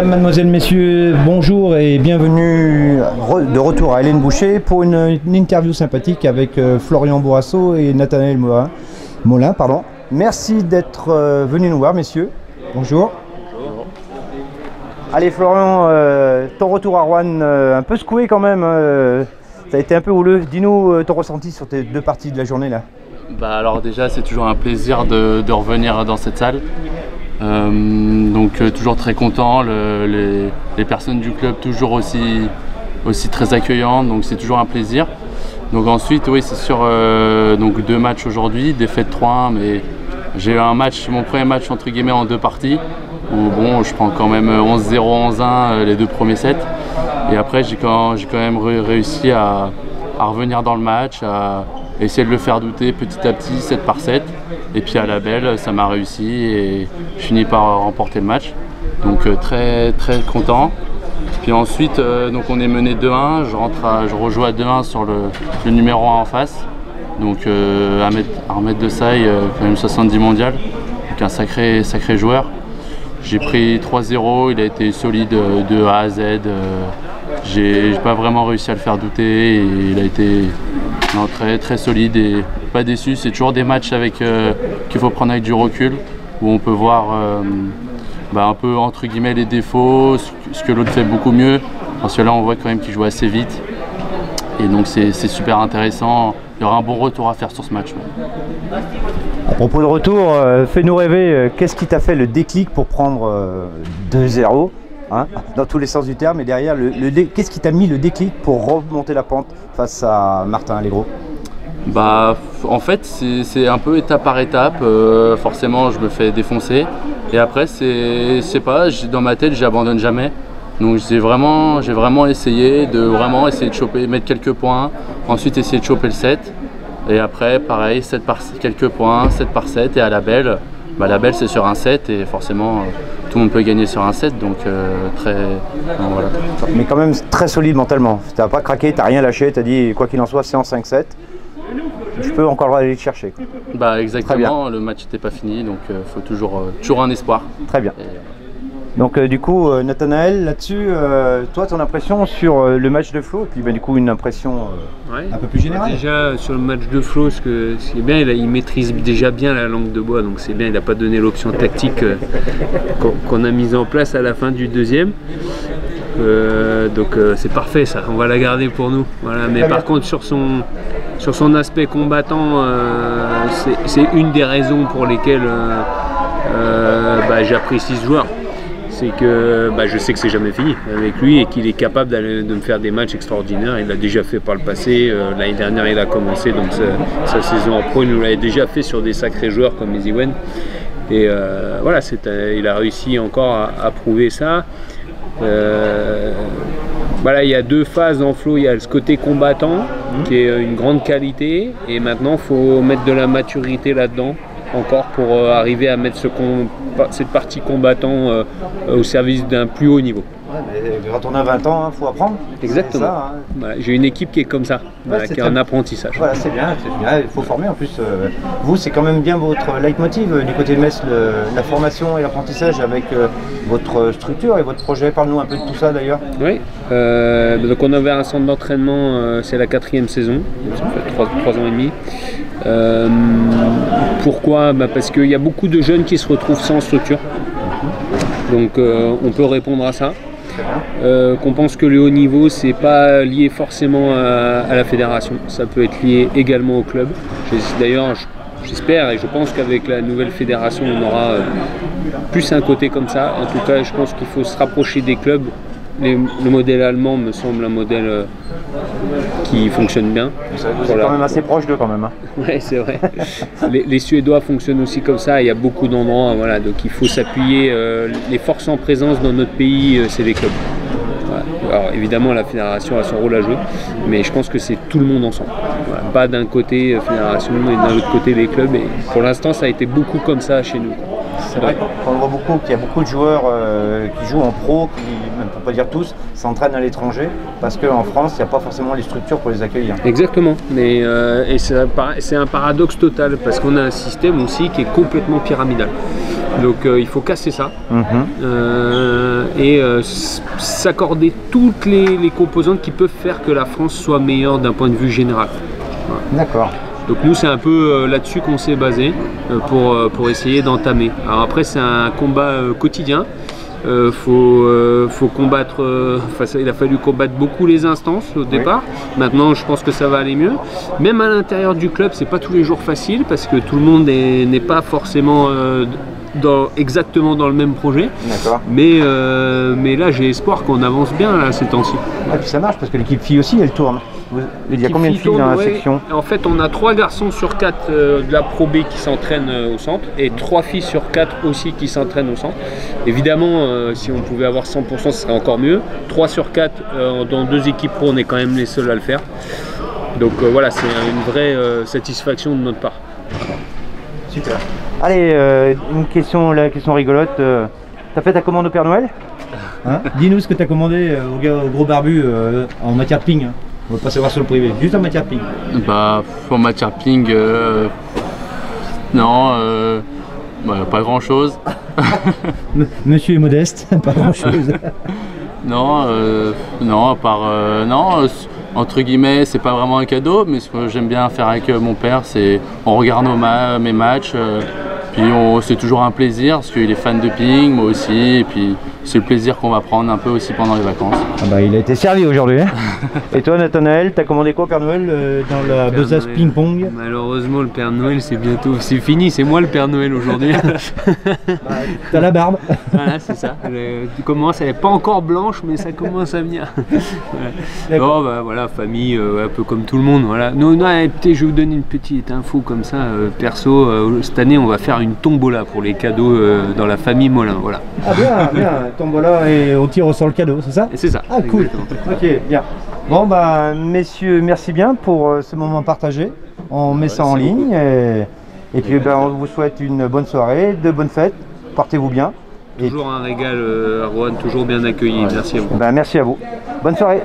Mesdames, Mademoiselles, Messieurs, bonjour et bienvenue de retour à Hélène Boucher pour une interview sympathique avec Florian Bourrasso et Nathanaël Molin. Merci d'être venus nous voir, messieurs. Bonjour. Bonjour. Allez Florian, ton retour à Rouen, un peu secoué quand même, ça a été un peu houleux. Dis-nous ton ressenti sur tes deux parties de la journée là. Alors déjà c'est toujours un plaisir de revenir dans cette salle. Toujours très content, les personnes du club toujours aussi très accueillantes, donc c'est toujours un plaisir. Donc ensuite oui c'est sûr, donc 2 matchs aujourd'hui, défaite 3-1, mais j'ai eu mon premier match entre guillemets en 2 parties où bon je prends quand même 11-0, 11-1 les 2 premiers sets, et après j'ai quand même réussi à revenir dans le match, à essayer de le faire douter petit à petit, 7 par 7, et puis à la belle ça m'a réussi et je finis par remporter le match, donc très content. Puis ensuite donc on est mené 2-1, je rejoue à 2-1 sur le numéro 1 en face, donc Ahmed Desailly, quand même 70 mondial, donc un sacré joueur. J'ai pris 3-0, il a été solide de A à Z, j'ai pas vraiment réussi à le faire douter et il a été très solide et pas déçu. C'est toujours des matchs qu'il faut prendre avec du recul, où on peut voir un peu entre guillemets les défauts, ce que l'autre fait beaucoup mieux, parce que là on voit quand même qu'il joue assez vite et donc c'est super intéressant. Il y aura un bon retour à faire sur ce match. À propos de retour, fais-nous rêver, qu'est-ce qui t'a fait le déclic pour prendre 2-0 dans tous les sens du terme, et derrière, qu'est-ce qui t'a mis le déclic pour remonter la pente face à Martin Allegro? En fait, c'est un peu étape par étape. Forcément, je me fais défoncer. Et après, dans ma tête, j'abandonne jamais. Donc j'ai vraiment essayé de choper, mettre quelques points, ensuite essayer de choper le 7. Et après, pareil, quelques points, 7 par 7, et à la belle, la belle c'est sur un 7, et forcément tout le monde peut gagner sur un 7, donc voilà. Mais quand même très solide mentalement, t'as pas craqué, t'as rien lâché, t'as dit quoi qu'il en soit c'est en 5-7, je peux encore aller le chercher. Exactement, le match n'était pas fini, donc il faut toujours un espoir. Très bien. Donc du coup, Nathanaël, là-dessus, toi, ton impression sur le match de Flo, et puis du coup une impression un peu plus générale. Déjà sur le match de Flo, ce qui est bien, il maîtrise déjà bien la langue de bois, donc c'est bien, il n'a pas donné l'option tactique qu'on a mise en place à la fin du deuxième. C'est parfait ça, on va la garder pour nous. Voilà. Mais par contre sur son aspect combattant, c'est une des raisons pour lesquelles j'apprécie ce joueur. C'est que je sais que c'est jamais fini avec lui et qu'il est capable de me faire des matchs extraordinaires. Il l'a déjà fait par le passé, l'année dernière il a commencé, donc sa saison en pro il nous l'avait déjà fait sur des sacrés joueurs comme Eziwen. Et voilà, il a réussi encore à prouver ça. Il y a 2 phases en Flo, il y a ce côté combattant qui est une grande qualité, et maintenant il faut mettre de la maturité là-dedans encore pour arriver à mettre cette partie combattant au service d'un plus haut niveau. Quand on a 20 ans, il faut apprendre. Exactement. Ça, Voilà, j'ai une équipe qui est comme ça, qui est en apprentissage. Voilà, c'est bien, il faut former. En plus, vous, c'est quand même bien votre leitmotiv du côté de Metz, la formation et l'apprentissage avec votre structure et votre projet. Parle-nous un peu de tout ça d'ailleurs. Oui, donc on a ouvert un centre d'entraînement, c'est la 4e saison, donc ça fait 3 ans et demi. Pourquoi ? Parce qu'il y a beaucoup de jeunes qui se retrouvent sans structure, donc on peut répondre à ça. Qu'on pense que le haut niveau c'est pas lié forcément à la fédération, ça peut être lié également au club. D'ailleurs j'espère et je pense qu'avec la nouvelle fédération on aura plus un côté comme ça. En tout cas je pense qu'il faut se rapprocher des clubs. Le modèle allemand me semble un modèle qui fonctionne bien. C'est quand même assez proche d'eux quand même. Oui, c'est vrai. les Suédois fonctionnent aussi comme ça, il y a beaucoup d'endroits, voilà, donc il faut s'appuyer. Les forces en présence dans notre pays, c'est les clubs. Voilà. Alors évidemment la fédération a son rôle à jouer, mais je pense que c'est tout le monde ensemble. Voilà. Pas d'un côté fédération et d'un autre côté les clubs. Et pour l'instant ça a été beaucoup comme ça chez nous. C'est vrai qu'on voit beaucoup qu'il y a beaucoup de joueurs qui jouent en pro, qui, même pour pas dire tous, s'entraînent à l'étranger, parce qu'en France, il n'y a pas forcément les structures pour les accueillir. Exactement, mais et c'est un paradoxe total, parce qu'on a un système aussi qui est complètement pyramidal. Donc il faut casser ça et s'accorder toutes les composantes qui peuvent faire que la France soit meilleure d'un point de vue général. Voilà. D'accord. Donc nous c'est un peu là-dessus qu'on s'est basé pour essayer d'entamer. Alors après c'est un combat quotidien. Faut combattre, il a fallu combattre beaucoup les instances au départ. Maintenant je pense que ça va aller mieux. Même à l'intérieur du club c'est pas tous les jours facile parce que tout le monde n'est pas forcément exactement dans le même projet. Mais là j'ai espoir qu'on avance bien là, ces temps-ci. Et puis ça marche parce que l'équipe fille aussi elle tourne. Il y a combien de filles dans la section? En fait on a 3 garçons sur 4 de la Pro B qui s'entraînent au centre et 3 filles sur 4 aussi qui s'entraînent au centre. Évidemment si on pouvait avoir 100% ce serait encore mieux. 3 sur 4 dans 2 équipes pro on est quand même les seuls à le faire. Donc voilà c'est une vraie satisfaction de notre part. Super. Allez, la question rigolote. T'as fait ta commande au Père Noël hein? Dis-nous ce que t'as commandé au gros barbu en matière de ping. Hein. On va pas savoir sur le privé, juste en matière de ping. Bah, en matière ping, non, pas grand chose. Monsieur est modeste, pas grand chose. Non, à part, non, entre guillemets, c'est pas vraiment un cadeau, mais ce que j'aime bien faire avec mon père, c'est on regarde mes matchs, puis c'est toujours un plaisir parce qu'il est fan de ping, moi aussi, et puis c'est le plaisir qu'on va prendre un peu aussi pendant les vacances. Ah bah, il a été servi aujourd'hui. Hein. Et toi, Nathanaël, t'as commandé quoi au Père Noël dans la besace ping-pong? Malheureusement, le Père Noël, c'est fini, c'est moi le Père Noël aujourd'hui. Bah, t'as la barbe. Voilà, c'est ça. Tu commences, elle n'est pas encore blanche, mais ça commence à venir. Ouais. Bon, bah voilà, famille, un peu comme tout le monde. Voilà. Non, écoutez, je vais vous donner une petite info comme ça, perso. Cette année, on va faire une tombola pour les cadeaux dans la famille Molin. Voilà. Ah bien, tombola et on tire au sort le cadeau, c'est ça? C'est ça. Ah cool. Ok, bien. Bon bah messieurs, merci bien pour ce moment partagé. On met ça en ligne et puis on vous souhaite une bonne soirée, de bonnes fêtes. Portez-vous bien. Toujours un régal, Rohan, toujours bien accueilli. Merci à vous. Merci à vous. Bonne soirée.